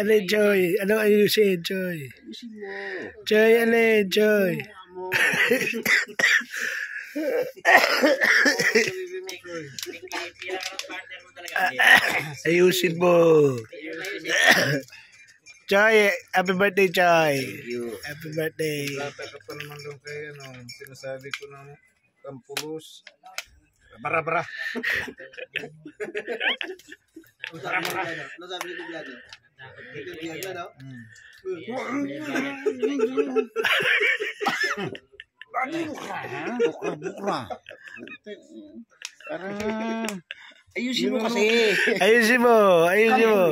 Alin, Joy? Ano ayusin, Joy? Joy, alin, Joy? Ayusin mo. Joy, happy birthday, Joy. Happy birthday. Lata ka pa naman doon kayo, sinasabi ko ng kampulos. Bara-bara. Bukra. Ayusin mo kasi. Ayusin mo. Ano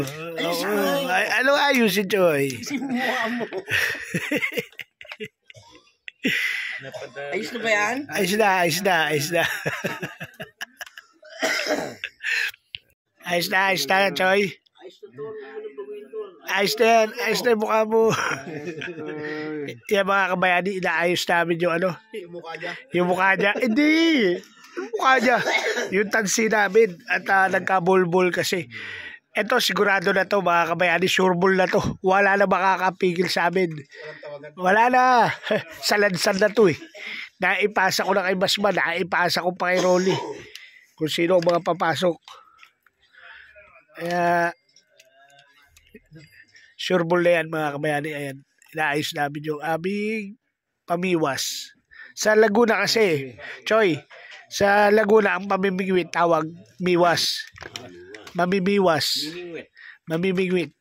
ayusin, Joy? Ayos na ba yan? Ayos na. Ayos na, Joy. Ayos na yung mukha mo. Yan mga kabayani, inaayos namin yung ano. Yung mukha niya. Hindi. Yung mukha niya. Yung tansi namin. At nagkabulbul kasi. Ito, sigurado na to mga kabayani. Sureball na to. Wala na makakapigil sa amin. Wala na. Salansan na to eh. Naipasa ko na kay Basman. Naipasa ko pa kay Rolly. Kung sino ang mga papasok. Kaya sureball na yan mga kabayani. Ayan. Inaayos namin yung aming pamiwas. Sa Laguna kasi, Choy, sa Laguna ang pamimigwit tawag miwas. Mamimiwas. Mamimigwit.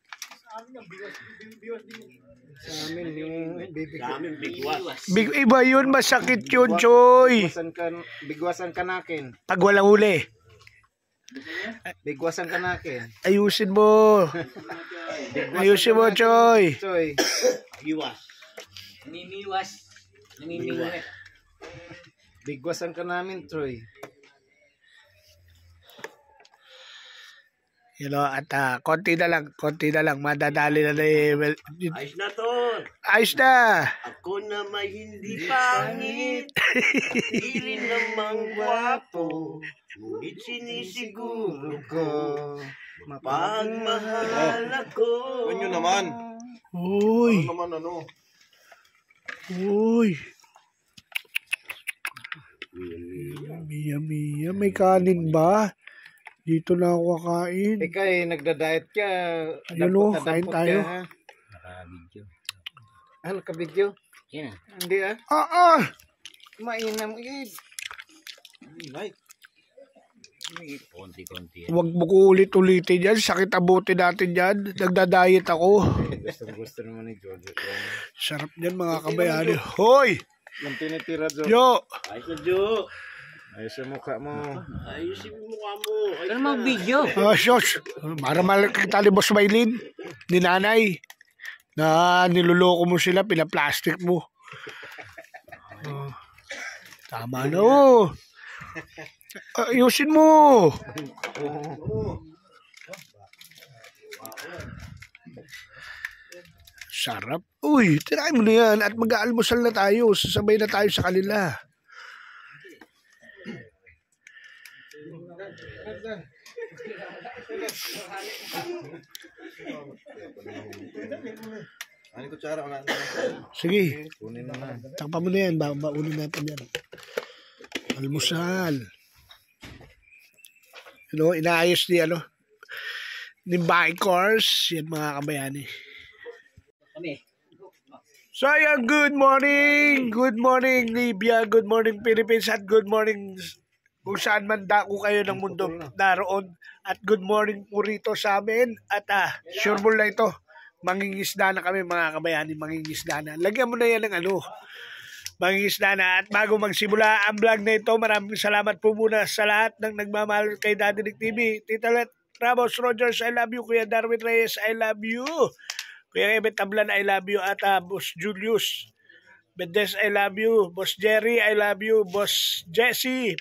Sa amin yung bigwas. Iba yun, masakit yun, Choy. Bigwasan kanakin. Pag walang huli. Bigwasan kanakin. Ayusin mo. Ayusin mo, Choy. Biwas. Namimiwas. Bigwasan ka namin, Troy. You know, at konti na lang, madadali na Ayos na to. Ayos na. Ako na may hindi pangit. Di rin namang gwapo. Ngunit sinisiguro ko. Mapagmahal ako. Ano naman? Uy. Ano naman ano? Uy. Yummy. May kanin ba? Dito na ako kakain. Ikaw nagda-diet ka. Ayun o, kain tayo. Naka-video. Naka-video? Yan. Hindi Mainam. Konti-konti. Huwag mo ko ulit-ulitin yan. Sakit abutin natin yan. Nagda-diet ako. Gusto naman ni Jojo. Sarap yan mga kabayani. Hoy! Yung tinitira, Jo. Yo! Ayos na, Jo. Ayos yung mukha mo. Ayos yung mukha mo. Ano mga video? Sos. Para makita ni Boss Maylin, ni Nanay, na niluloko mo sila, pinaplastic mo. Tama na o. Ayusin mo. Sarap. Uy, tirahin mo na yan at mag-aalmusal na tayo. Sasabay na tayo sa kanila. Sige. Takpa mo na yan. Baunin natin yan. Almusal. Inaayos ni bikers. Yan mga kabayani. So yan, good morning. Good morning, Libya. Good morning, Philippines. At good morning kung saan man dako kayo ng mundo naroon. At good morning po rito sa amin. At sureball na ito. Mangingisda na kami mga kabayani. Mangingisda na. Lagyan mo na yan ng mangingisda na. At bago magsimula ang vlog na ito, maraming salamat po muna sa lahat ng nagmamahal kay Daddy Nick TV. Tita Let Ramos Rogers, I love you. Kuya Darwin Reyes, I love you. Kuya Ebet Tablan, I love you. At Boss Julius Bedes, I love you. Boss Jerry, I love you. Boss Jesse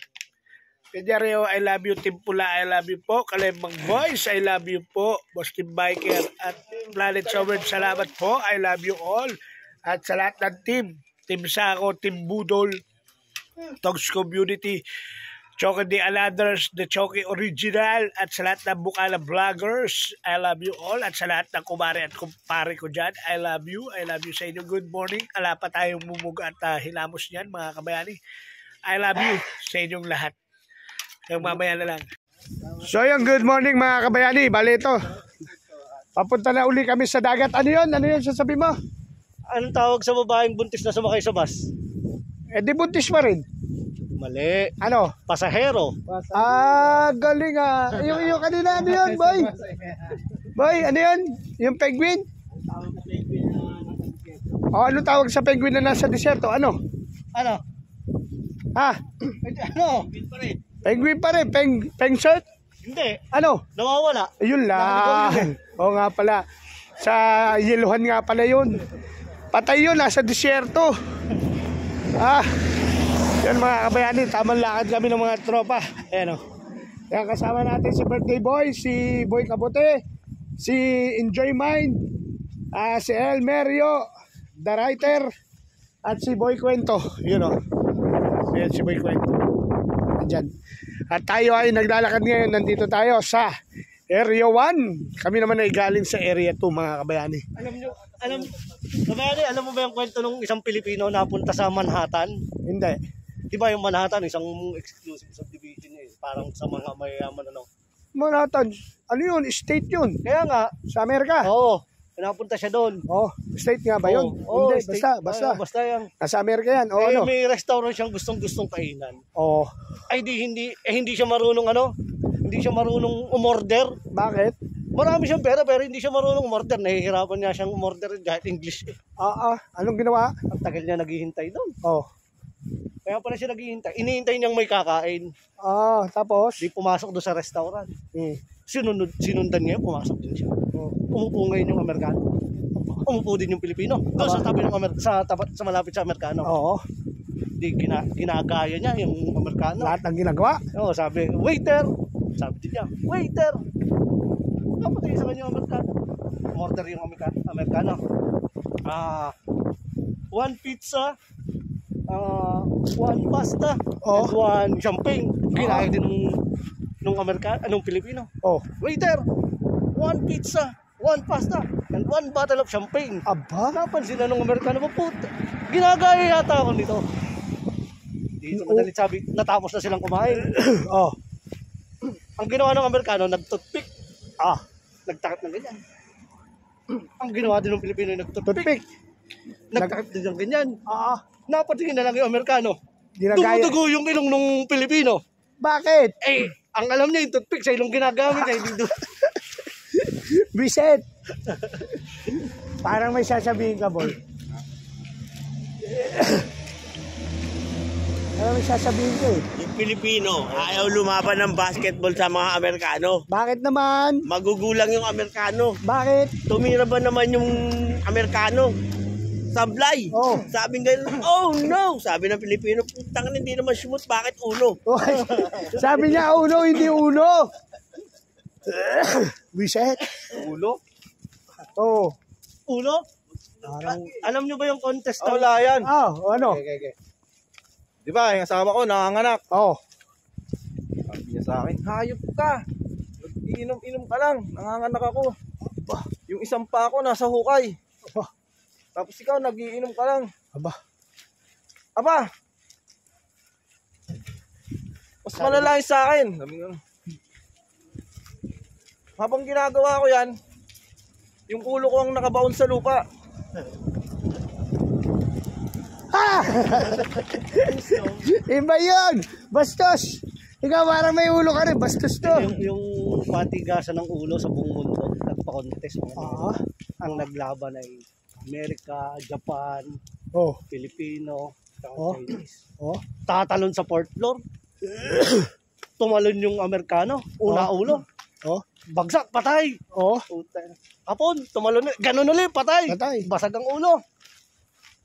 Peñareo, I love you. Team Pula, I love you po. Kalembang Boys, I love you po. Boss Team Biker at Planet Sovereign, salamat po. I love you all. At sa lahat ng team, Team Sako, Team Budol, Togs Community, Choki the Aladers, the Choki Original, at sa lahat ng Bukala Vloggers, I love you all. At sa lahat ng kumare at kumpare ko dyan, I love you sa inyo. Good morning. Ala pa tayong mumuga at hilamos niyan, mga kabayani. I love you sa inyong lahat. Yung mamaya na lang. So yung good morning mga kabayani, bali ito. Papunta na uli kami sa dagat. Ano yun? Ano yun sasabi mo? Anong tawag sa babaeng buntis na sumakay sa bus? Eh di buntis pa rin. Mali. Ano? Pasahero. Galing ah. Yung kanina, ano yun, boy? Boy, ano yun? Yung penguin? Ano tawag sa penguin na nasa desierto? Ano? Ano? Ha? Ano? Penguin pa rin? Peng shirt? Hindi. Ano? Nawawala. Ayun lang. Oo nga pala. Sa yeluhan nga pala yun. Patay yun, nasa desierto. Yan mga kabayani, tamang lakad kami ng mga tropa. Ayan o. Yan kasama natin si Birthday Boy, si Boy Kabote, si Enjoy Mind, si El Merio, The Writer, at si Boy Kwento. Yun o. Yan si Boy Kwento. Andyan. At tayo ay naglalakad ngayon. Nandito tayo sa Area 1. Kami naman ay galing sa Area 2 mga kabayani. Alam mo ba yung kwento ng isang Pilipino na punta sa Manhattan? Hindi. Di ba yung Manhattan, isang exclusive subdivision parang sa mga mayayaman ano? Manhattan, ano yun? State yun. Kaya nga, Sa Amerika. oo, napunta siya doon. State nga ba yun? Oo, Hindi, state. basta. Basta yan. Nasa Amerika yan. Ano? May restaurant siyang gustong kainan. Oh, Ay hindi siya marunong hindi siya marunong umorder. bakit? Marami siyang pera pero hindi siya marunong umorder. Nahihirapan niya siyang umorder kahit English. Anong ginawa? Ang tagal niya naghihintay doon. Oh. Kaya pala siya naghihintay. Inihintay niyang may kakain. Tapos? Di pumasok doon sa restaurant. Sinundan niya, pumasok din siya. Oh. Umupo ngayon yung Amerikano. Umupo din yung Pilipino. Doon sa tabi ng sa malapit sa Amerikano. Oo. Di ginagaya niya yung Amerikano. Lahat ng ginagawa? Oo, sabi, waiter! Sabi din niya, waiter! Kapatay sa kanya yung Amerikano. Order yung Amerikano. One pizza, one pasta, and one champagne. Kinaya din nung Pilipino. Oh. Waiter! One pizza, one pasta, and one bottle of champagne. Aba? Napansin na nung Amerikano, puta, ginagaya yata ako nito. Dito madalit sabi, natapos na silang kumain. Oh. Ang ginawa ng Amerikano, nagtutpick. Nagtakip ng ganyan. Ang ginawa din ng Pilipino, nagtutpick. Nagtakip din ng ganyan. Napatingin na lang yung Amerikano. Ginagaya. Dumudugo yung ilong ng Pilipino. Bakit? Ang alam niya yung toothpick sa ilong ginagamit niya. Hindi doon. Biset. Parang may sasabihin ka, boy. Ano may sasabihin ko eh? Yung Pilipino, ayaw lumaban ng basketball sa mga Amerikano. Bakit naman? Magugulang yung Amerikano. Bakit? Tumira ba naman yung Amerikano? Sablay. Oh. Sabi nga, oh no! Sabi ng Pilipino, putang hindi naman shoot, bakit uno? Sabi niya uno, hindi uno. Biset. Ulo? Oh. Ulo? Alam niyo ba yung contest? Wala yan. Ano? Okay. Di ba, yung asawa ko, nanganganak. Sabi niya sa akin, hayop ka. Iinom-inom ka lang. Nanganganak ako. Yung isang pa ako, nasa hukay. Tapos ikaw, nagiinom ka lang. Aba! Mas malala yung sa akin. Sabi nga, habang ginagawa ko yan, yung ulo ko ang nakabaon sa lupa. Iba yun! Bastos! Ikaw parang may ulo ka rin. Bastos to. Yung patigasan ng ulo sa buong mundo, nagpa-contest. Ang naglaban ay Amerika, Japan, Pilipino, Chinese. Tatalon sa fourth floor. Tumalon yung Amerikano, una ulo. Bagsak, patay. Hapon, tumalon ulit. Ganun ulit, patay. Basag ang ulo.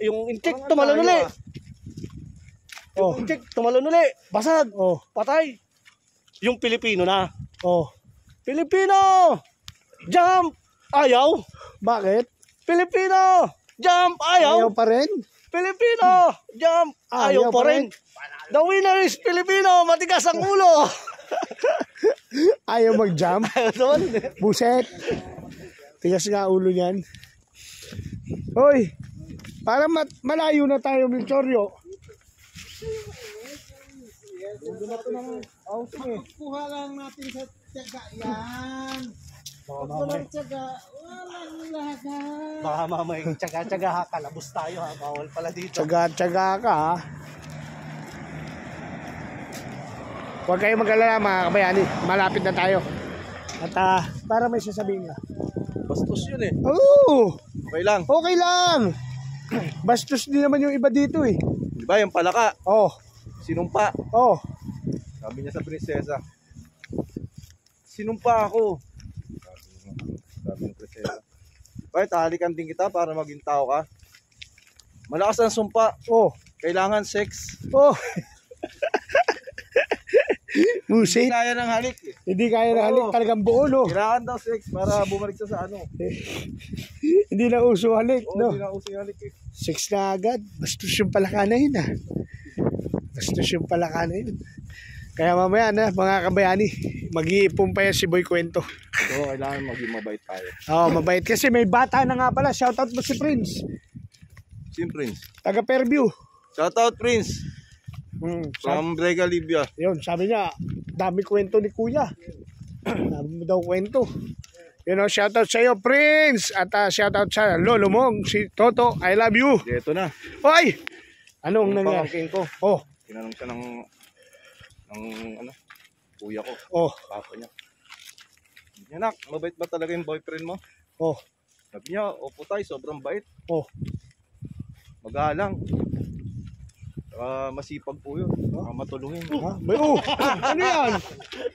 Yung intik, tumalon ulit. Yung intik, tumalon ulit. Basag, patay. Yung Pilipino na. Pilipino! Jump! Ayaw. Bakit? Pilipino! Jump! Ayaw. Ayaw pa rin? Pilipino! Jump! Ayaw pa rin. The winner is Pilipino! Matigas ang ulo! Ayaw mag-jump. Buset. Tigas nga ulo niyan. Hoy, para malayo na tayo, Melchorio. Kuha lang natin sa tiyaga yan. Walang tiyaga, walang lahat. Baka mamay, tsaga-tsaga ha, kalabos tayo ha, bawal pala dito. Tsaga-tsaga ka, ha? Huwag kayong mag-alala, mga kabayani. Malapit na tayo. At para may sasabihin ka. Bastos yun eh. Oo! Okay lang. Okay lang! Bastos din naman yung iba dito eh. Di ba yung palaka? Oh, Sinumpa. oh. Sabi niya sa prinsesa. Sinumpa ako. Sabi ng prinsesa. Bakit halikan din kita para maging tao ka? Malakas ang sumpa. Oh, Kailangan sex. oh. Hindi Musit. kaya ng halik eh. Hindi kaya na halik, Oo. talagang buo, no? Kailangan daw sex para bumalik siya sa ano. Hindi na uso halik, Oo, no? hindi na uso yung halik eh. Six na agad. Bastos yung palaka na yun, ha? Bastos yung palaka na yun. Kaya mamaya na, mga kabayani, mag-iipon pa yan si Boy Kwento. So, kailangan maging mabait tayo. Oo, mabait. Kasi may bata na nga pala. Shoutout mo si Prince. Si Prince. Taga Fairview. Shoutout Prince. From Brega, Libya. Yun, sabi niya, dami kwento ni Kuya. Dami mo daw kwento. You know, shoutout sa iyo, Prince. At shoutout sa lolo mong, si Toto. I love you. Ito na. Hoy! Anong Yung nangyari? pamangkin ko. Oh, Tinanong siya ng ano, kuya ko. oh, Papa niya. Anak, mabait ba talaga yung boyfriend mo? oh, Sabi niya, opo tay, sobrang bait. oh. Magalang. Masipag po yun. Matulungin. Ha? Ano yan?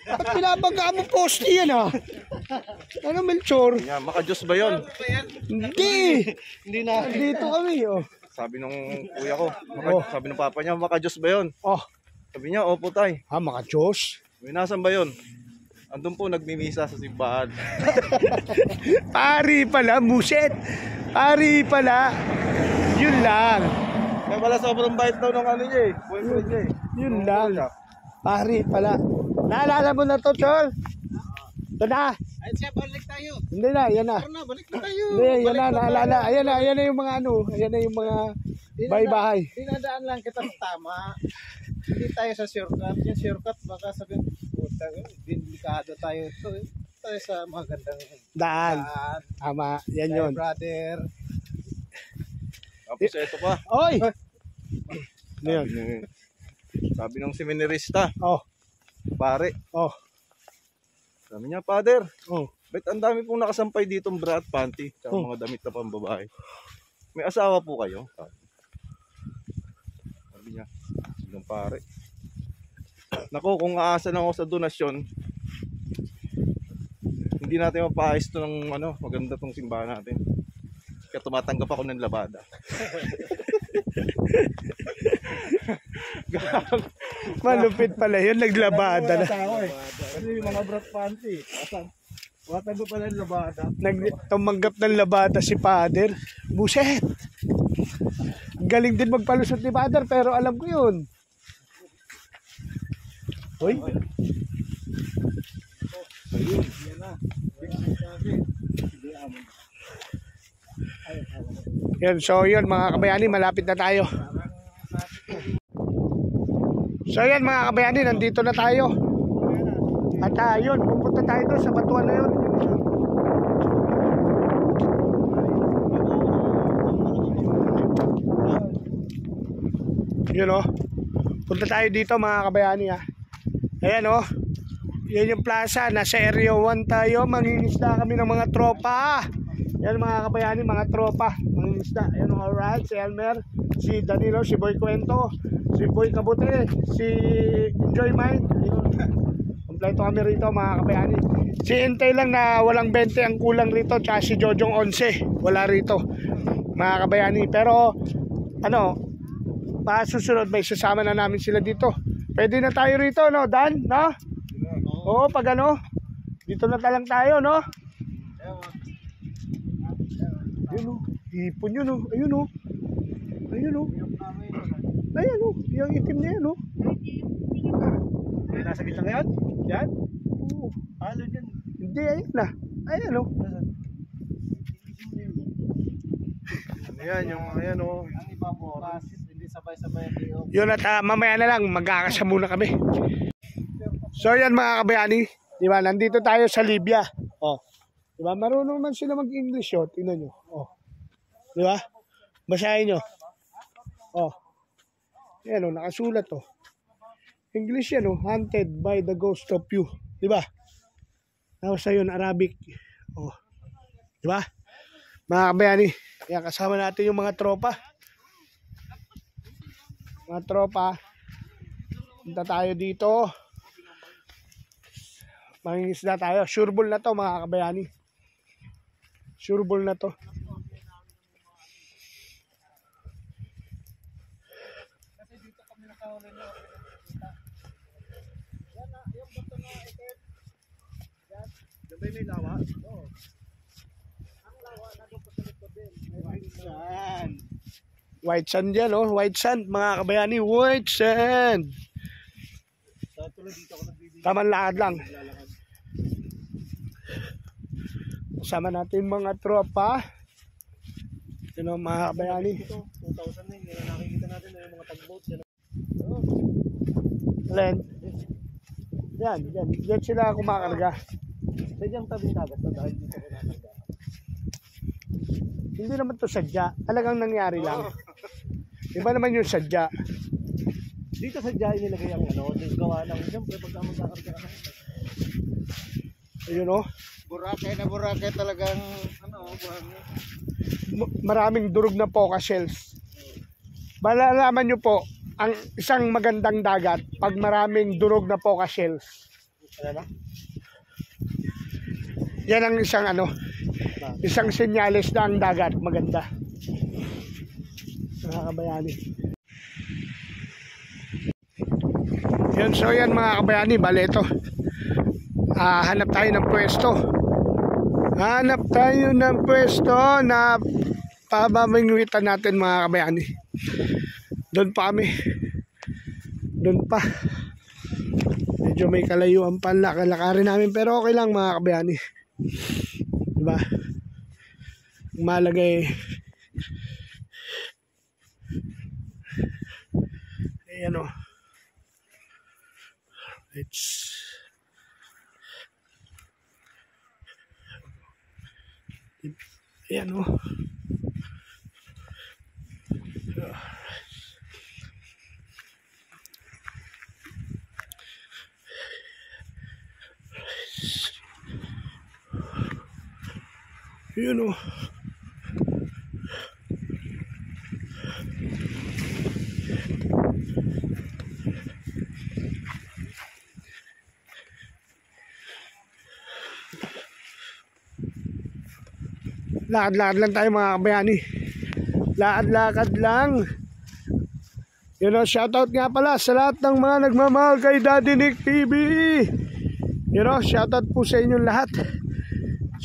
Ba't pinabangga mo poste yan, ha? Ano, Melchor? Niya, maka-Diyos ba yun? Hindi. Hindi na. Dito kami, oh. Sabi nung kuya ko. Oh. Sabi ng papa niya, maka-Diyos ba yun? Oh, Sabi niya, opo tay. ha, mga Diyos. May nasan ba yun? Andun po, nagmimisa sa simbahan. Pari pala, muset. Pari pala. Yun lang. Kaya pala sobrang bait daw ng ano niya eh. Boyfriend niya eh. Yun lang. Pari pala. Naalala mo na to, Chol? Ito na. Ay, siya, balik tayo. Hindi na, yan na. Ano, balik na tayo. Hindi, yan na, naalala. Ayan na yung mga ano. Ayan na yung mga bahay-bahay. Dinadaan lang kita sa tama. Hindi tayo sa shortcut. Yung shortcut, baka sabihin, puta, delikado tayo. So, tayo sa magandang Daan. daan. Tama, yan Tayo, yun. brother. Tapos ito pa. Oy! Ano yun? Sabi ng seminarista, Oh, pare. oh, Sabi niya, Father, oh. ba't ang dami pong nakasampay ditong bra at panty, tsaka mga damit na pambabae. May asawa po kayo? Sabi niya, sige pare. Naku, kung aasa lang ako sa donasyon, hindi natin mapaayos to ng maganda tong simbahan natin. Kaya tumatanggap ako ng labada. Malupit pala yun, naglabada na. Kasi yung mga brat panty, tumatanggap pa ng labada. Tumanggap ng labada si Father. Buset! Galing din magpalusot ni Father, pero alam ko yun. Hoy! Yan, so yun mga kabayani, malapit na tayo. So yan mga kabayani, nandito na tayo. At yun, pupunta tayo doon sa batuan na yun. Yun o. Punta tayo dito mga kabayani ha. Ayan o. Yan yung plaza. Nasa area 1 tayo. Mangingisda kami ng mga tropa. Yan mga kabayani, mga tropa. Mangingisda. Ayan o, alright. Si Elmer, si Danilo, si Boy Kwento, si Boy Kabute, si Enjoy Mind. Ayun. Kompleto kami rito mga kabayani. Si Intay lang na walang 20 ang kulang rito. Tsaka si Jojong 11. Wala rito mga kabayani. Pero susunod may sasama na namin sila dito. Pwede na tayo rito, no, Dan? No? Oo, pag dito na talang tayo, no? Ayun, oh. Hipon yun, oh. Ayun, oh. Ayun oh. Ayan oh, yung itim na yan oh. Nasa gitna ngayon? Yan? Oo. Halo dyan. Hindi, ayun na. Ayan oh. Ayan, yung ayan oh. Ang iba bukas, hindi sabay-sabay ang Yun at mamaya na lang, magkakasya muna kami. So yan mga kabayani, di ba? Nandito tayo sa Libya. Oh. Di ba? Marunong man sila mag-English oh. Tingnan nyo. Oh. Di ba? Basahin nyo. Oh. Yan oh, nakasulat oh. English yan oh, hunted by the ghost of you. Di ba? Tapos ayun, Arabic. Oh. Di ba? Mga kabayani, kaya kasama natin yung mga tropa. Mga tropa. Punta tayo dito. Mangingisda tayo. Sureball na to mga kabayani. Sureball na to. Sabay may lawa? Oo. White sand yan oh. White sand mga kabayani. White sand. Taman lakad lang. Kasama natin mga tropa. Yun mga kabayani. 2,000 na yun. Nakikita natin yung mga tagboat. Len. Yan, yan. Yan sila kumakarga. Sadyang tabing dagat na dahil dito ko nakarga. Hindi naman to sadya. Talagang nangyari lang. Iba naman yung sadya. Dito sadya inilagay ang ano. Gawa ng siyempre pagka magkakarga ka. Ayun oh. Boracay na Boracay talagang ano, buhangin. Maraming durog na poka shells. Malalaman nyo po, ang isang magandang dagat pag maraming durog na poka shells. Ano na? Yan ang isang ano, isang senyales na ang dagat maganda. Mga kabayani. Yun, so yan mga kabayani, bale ito. Hanap tayo ng pwesto. Hanap tayo ng pwesto na pabamingwitan natin mga kabayani. Doon pa kami. Doon pa. Medyo may kalayuan pa lakarin namin pero okay lang mga kabayani. Diba? Malagay. Ayan o. Ayan o. Yun o. Lakad-lakad lang tayo mga kabayani. Lakad-lakad lang. Yun o, shoutout nga pala sa lahat ng mga nagmamahal kay Daddy Nick TV. Yun o, shoutout po sa inyong lahat.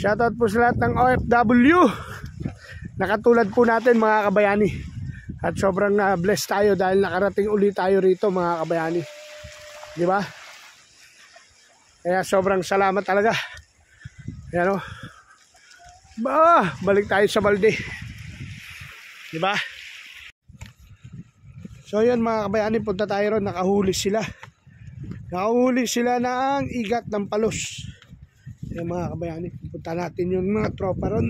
Shoutout po sa lahat ng OFW. Nakatulad po natin mga kabayani. At sobrang blessed tayo dahil nakarating ulit tayo rito mga kabayani. Di ba? Kaya sobrang salamat talaga. Yan o. Balik tayo sa balde. Di ba? So yun mga kabayani, punta tayo ron. Nakahuli sila. Nakahuli sila ng igat ng palos. Yan mga kabayani, punta natin yung mga tropa ron.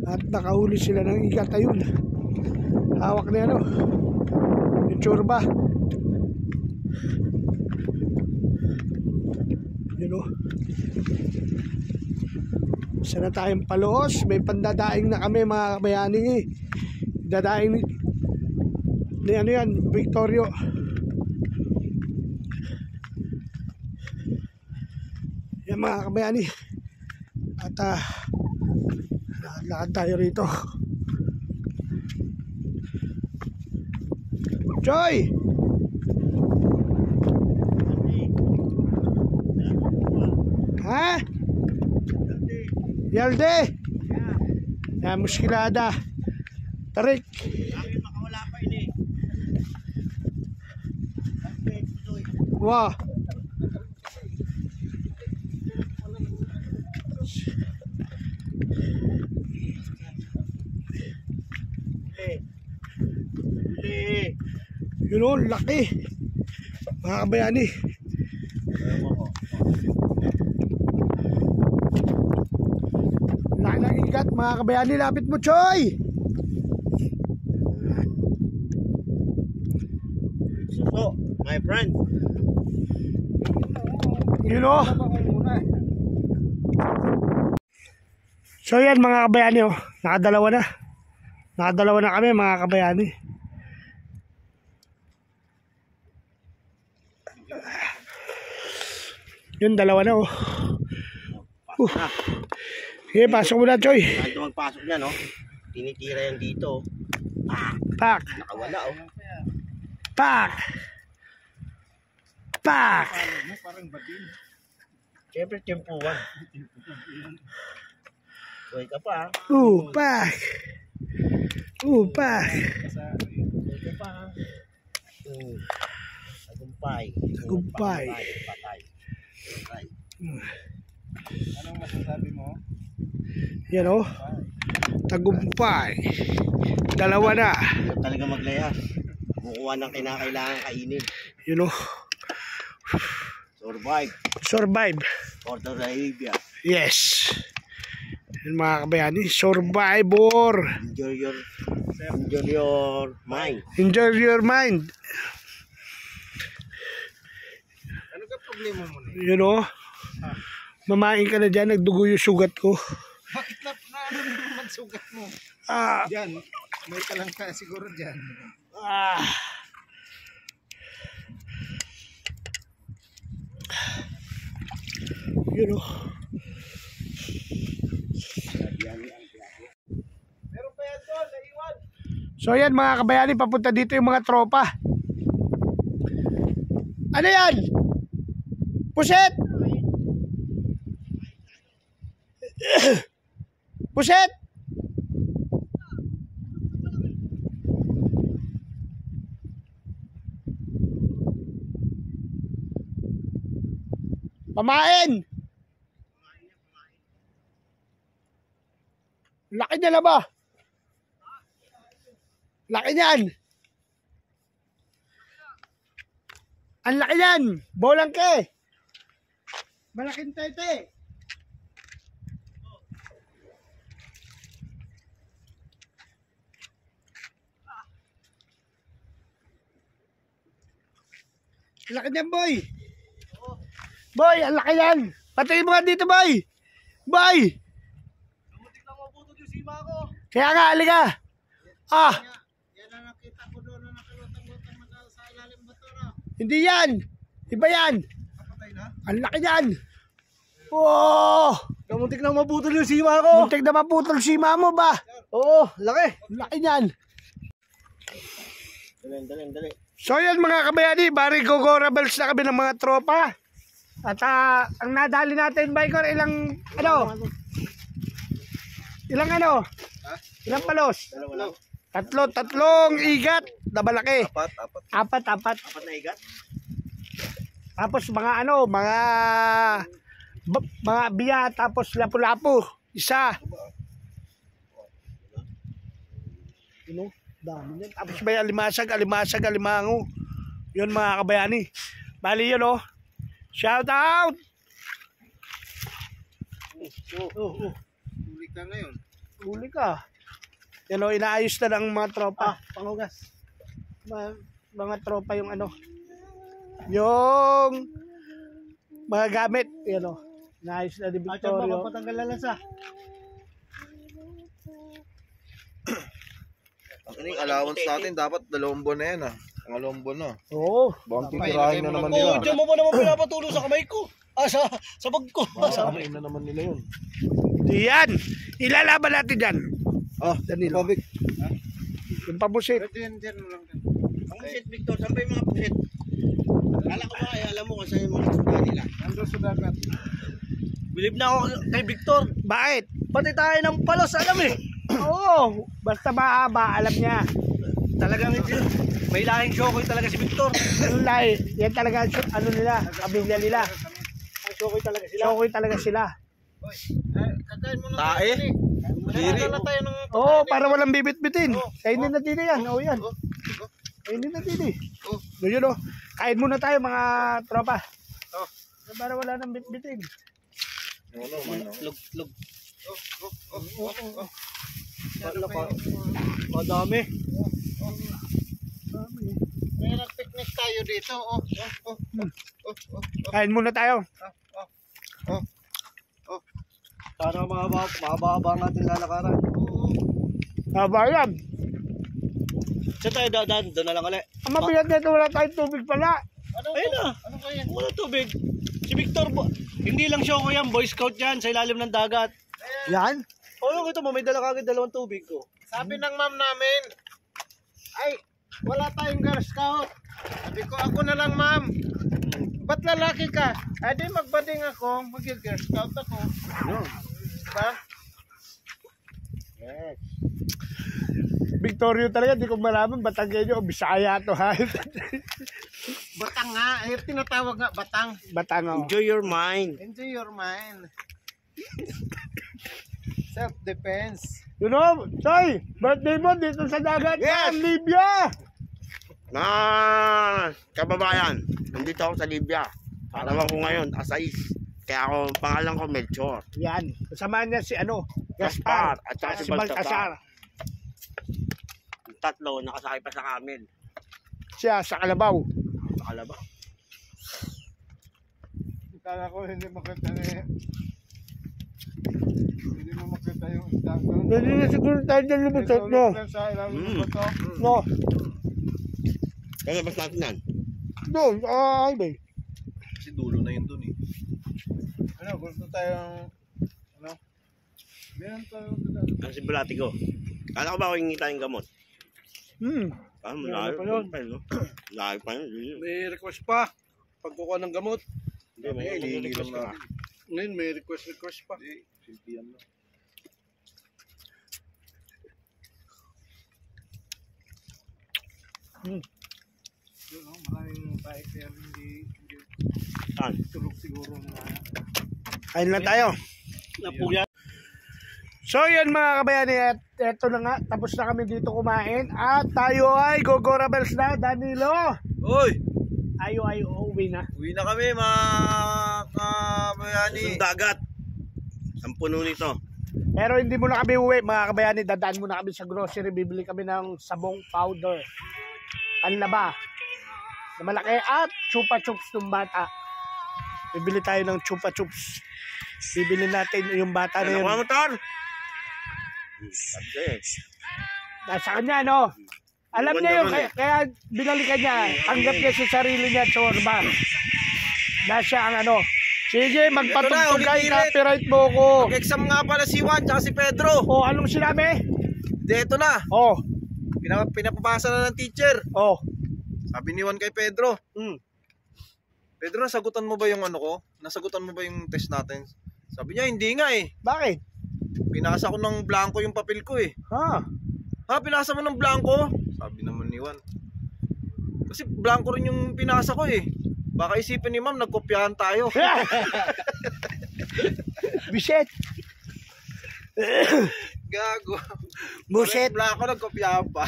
At nakahuli sila ng igat. Ayun, hawak na ano, yung tsurba. Yun o. Isa na tayong palos. May pandadaing na kami mga kabayani. Dadaing ni ano yan, Victorio. Yan mga kabayani. At lakad tayo rito. Joy! Ha? Yalde? Yan, muskilada. Tarik. Wow. Yun o, laki. Mga kabayani. Laki ng ikat, mga kabayani. Lapit mo, Choy. So, my friend. Yun o. So yan mga kabayani oh. Nakadalawa na. Nakadalawa na kami mga kabayani. Yun, dalawa na oh. Sige, pasok mo na, Choy. Kahit magpasok niya, no? Tinitira yan dito. Pak. Nakawala, oh. Pak. Pak. Siyempre, tempuan. Uy ka pa. Pak. Pak. Uy ka pa. Tagumpay. Tagumpay. Patay. Anong masasabi mo? Yan oh. Tagumpay. Dalawa na. Ito talaga maglayas. Kukuha ng kinakailangan kainin. Yun oh. Survive. Survive. Order Arabia. Yes. Yan mga kabayani. Survivor. Enjoy your mind. Enjoy your mind. Ano ka problema mo na? Yun oh. Mamain ka na dyan. Nagdugo yung sugat ko. Bakit na ano naman sugat mo? Ah. Diyan, may kalangka siguro dyan. Ah. Yun oh. Meron pa yan doon, naiwan. So yan mga kabayani, papunta dito yung mga tropa. Ano yan? Puset! Puset! Pamain! Laki niya na ba? Laki niyan! Ang laki niyan! Bolang ke! Malaking tete! Laki niyan, boy! Boy, ang laki yan! Patayin mo nga dito, boy! Boy! Kaya nga, halika! Ah! Yan ang nakita ko doon na nakalutang-lutang sa ilalim bato na. Hindi yan! Iba yan! Kapatay na? Ang laki yan! Wow! Kamuntik nang maputol yung sima ko. Muntik na maputol sima mo ba? Oo, laki. Ang laki yan! Dali. So yan mga kabayani, bari gogorables na kami ng mga tropa. At ang nadali natin, Baykor, ilang palos? Dalawa lang. Tatlong igat na malaki. Apat. Apat. Apat na igat. Tapos mga mga biya, tapos lapu-lapu. Isa. Dami yan. Tapos may alimasag, yun mga kabayani. Bali yun oh. Shout out! Huli ka ngayon. Huli ka. Yan o, inaayos na ng mga tropa. Pangugas. Mga tropa yung yung mga gamit. Yan o, inaayos na ni Victorio. Patanggal na lasa. Ang allowance natin dapat 2 buwan na yan ah. Ang 2 buwan na. Oo. Bang titirahin na naman nila. Diyan mo pa naman pinapatulo sa kamay ko. Sa bag ko. Masamain na naman nila yun. Yan. Ilalaban natin dyan. Danilo. Pabik. Yung pabusit. Diyan mo lang. Ang pusit, Victor. Saan ba yung mga pusit? Kala ko ba ay alam mo kung saan yung mga pusit nila. Nandun sa dagat. Bilib na ako kay Victor. Bakit? Pati tayo ng palos, alam eh. Oo. Basta mahaba, alam niya. Talagang may lahing Shokoy talaga si Victor. Yung lahi, yan talaga ano nila, pamilya nila. Ang Shokoy talaga sila. Shokoy talaga sila. Kakain mo na Tae? Dala tayo ng Oo, para walang bibit-bitin. Kainin na din yan. Oo yan. Kainin na din eh. So yun o. Kain muna tayo mga tropa. Para wala nang bit-bitin. Lug. Madami. May nag-picnic tayo dito. Kain muna tayo. Para mahaba ang ating lalakaran. Bayan. Saan tayo dadaan? Doon na lang ulit. Ang mabigat nito, wala tayong tubig pala. Ayun na. Ano kaya? Wala tubig. Si Victor, hindi lang Shokoy yan. Boy Scout yan sa ilalim ng dagat. Yan. Oo, ito mo. May dala kagad 2 tubig ko. Sabi ng ma'am namin, ay, wala tayong Girl Scout. Sabi ko, ako na lang ma'am. Ba't lalaki ka? Ay, di magbading ako, mag-Girl Scout ako. Diba? Yes. Victorio talaga, di ko malaman, Batanggenyo o Bisaya to ha. Batang nga, eh, tinatawag nga batang. Batang o. Enjoy your mind. Enjoy your mind. Self-defense. You know, Soy, birthday mo dito sa dagat Yes! yan, Libya. Mga kababayan, nandito ako sa Libya. Alam ko ngayon, Asais. Kaya ako, pangalan ko Melchor. Yan. Kasama niya si ano, Gaspar, Gaspar. at saka si Baltasar. Yung tatlo, nakasakay pa sa camel. Siya sa Kalabaw. Nakalabaw. Kala ko hindi makita hindi mo makita yung isda ko. Hindi na siguro tayo dyan lumusot, no? Sa ilalim ng bato. No. Kaya bas natin yan. Doon, highway. Kasi dulo na yun dun eh. Ano, gusto tayong ano? Meron tayong Ang simulati ko. Kala ko ba ako hingi tayong gamot? Malayo pa yun. pa yun. Malayo pa yun. May request pa. Pagkukuha ng gamot. Hindi, may Hilihingi lang natin. Ngayon may request pa. Silbihan lang. maraming bike kaya hindi Saan? tulog siguro na. Kain lang tayo. Napugyan. So yan mga kabayani, at eto na nga, tapos na kami dito kumain. At tayo ay Gogora Bells na, Danilo. Uy! Tayo ay uuwi na. Uwi na kami mga kabayani. Yung dagat. Ang puno nito. Pero hindi muna kami uwi mga kabayani, dadaan muna kami sa grocery, bibili kami ng sabong powder. Panlaba. Na malaki at chupa chups ng bata. Bibili tayo ng chupa chups. Bibili natin yung bata na Ano yun. ka motor? Sabi Nasa kanya, no? Alam niya yun, kaya binalikan niya. Tanggap niya sa sarili niya, chorba. Nasa ang ano. Sige, magpatugtog kayo, copyright mo ko. Mag-exam nga pala si Juan tsaka si Pedro. Oh, anong sinabi? Dito na. Oh, Pinapabasa na ng teacher. oh. Sabi ni Juan kay Pedro. Hmm. Pedro, nasagutan mo ba yung ano ko? Nasagutan mo ba yung test natin? Sabi niya, hindi nga eh. Bakit? Pinasa ko ng blanco yung papel ko eh. Ha? Ha, pinasa mo ng blanco? Sabi naman ni Juan. Kasi blanco rin yung pinasa ko eh. Baka isipin ni ma'am, nagkopyahan tayo. Biset. Gago. Buset. Blanco, nagkopyahan pa.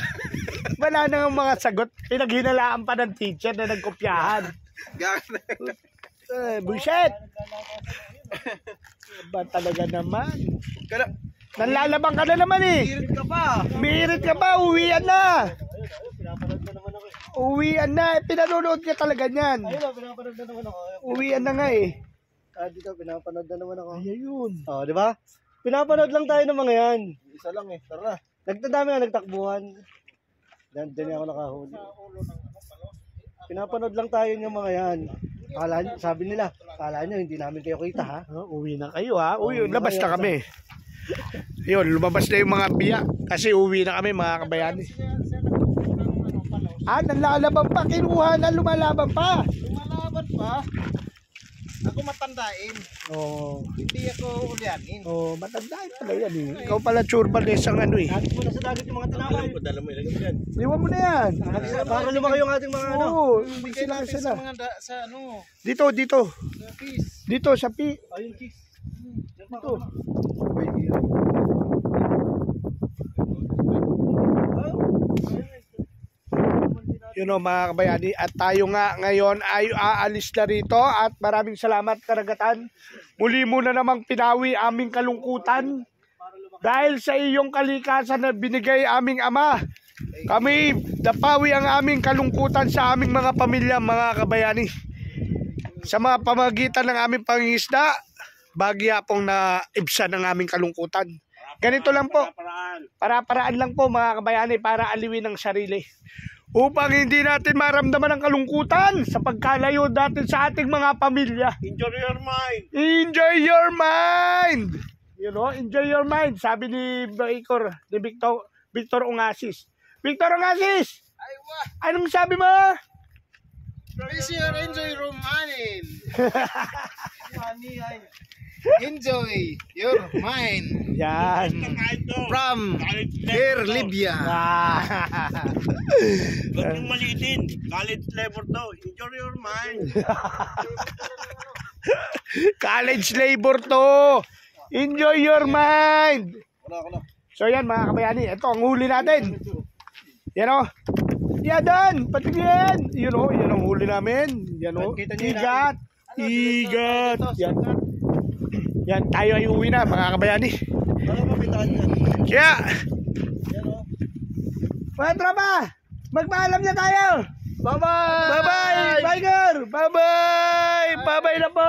Wala nang mga sagot. Pinaghinalaan pa ng teacher na nagkopyahan. Gago. Buset. Ba talaga naman? Kaya, Nanlalabang ka na naman eh. hirit ka pa. Mirit ka pa, uwian na. Uwian na. Pinanonood ka talaga niyan. Ayun, pinapanood na naman ako. Uwian na nga eh. Dito, pinapanood na naman ako. Ayun. Oh, di ba? Pinapanood lang tayo ng mga yan. Isa lang eh, tara. Nagtadami nga nagtakbuhan. Diyan ako nakahuli. Pinapanood lang tayo ng mga yan. Sabi nila, kala nyo hindi namin kayo kita ha? Uwi na kayo ha. Uwi, labas na kami. Yun, lumabas na yung mga biya. Kasi uwi na kami mga kabayani. Nanlalaban pa. Kinuha na, lumalaban pa. Lumalaban pa. ako matandain. Oh. Hindi ako ulyanin. Oh, matandaan pala yan eh. Ikaw pala churbanes ang ano eh. Dati mo na sa dagat yung mga tinapay. Dala mo ilagay dyan. Iwan mo na yan. Para lumaki yung ating mga ano. Oo, Bigay sila natin sila. sa mga sa ano, Dito, dito. sa fish. Dito sa pi. Ayun, cheese. Dito. Yun o mga kabayani, at tayo nga ngayon ay aalis na rito at maraming salamat karagatan. Muli mo na namang pinawi aming kalungkutan dahil sa iyong kalikasan na binigay aming Ama. Kami napawi ang aming kalungkutan sa aming mga pamilya mga kabayani. Sa mga pamagitan ng aming pangingisda, bagya pong naibsan ng aming kalungkutan. Ganito lang po, para-paraan lang po mga kabayani para aliwin ang sarili. Upang hindi natin maramdaman ang kalungkutan sa pagkalayo natin sa ating mga pamilya. Enjoy your mind. Enjoy your mind! You know, enjoy your mind. Sabi ni Victor Ongasis. Victor Ongasis! Ay, wah! Anong sabi mo? Please your enjoy romanin. Enjoy your mind. Yan. From Air Libya. Huwag niyong maliitin. College level to. Enjoy your mind. College labor to. Enjoy your mind. So yan mga kabayani, ito ang huli natin. Yan o. Yan doon, patingin. Yun o, yan ang huli namin. Yan o, igat. Igat. Yan. Yan, tayo ay uwi na mga kabayani. Kaya, mga tropa, magpaalam na tayo. Bye-bye! Bye-bye, Biker! Bye-bye! Bye-bye na po!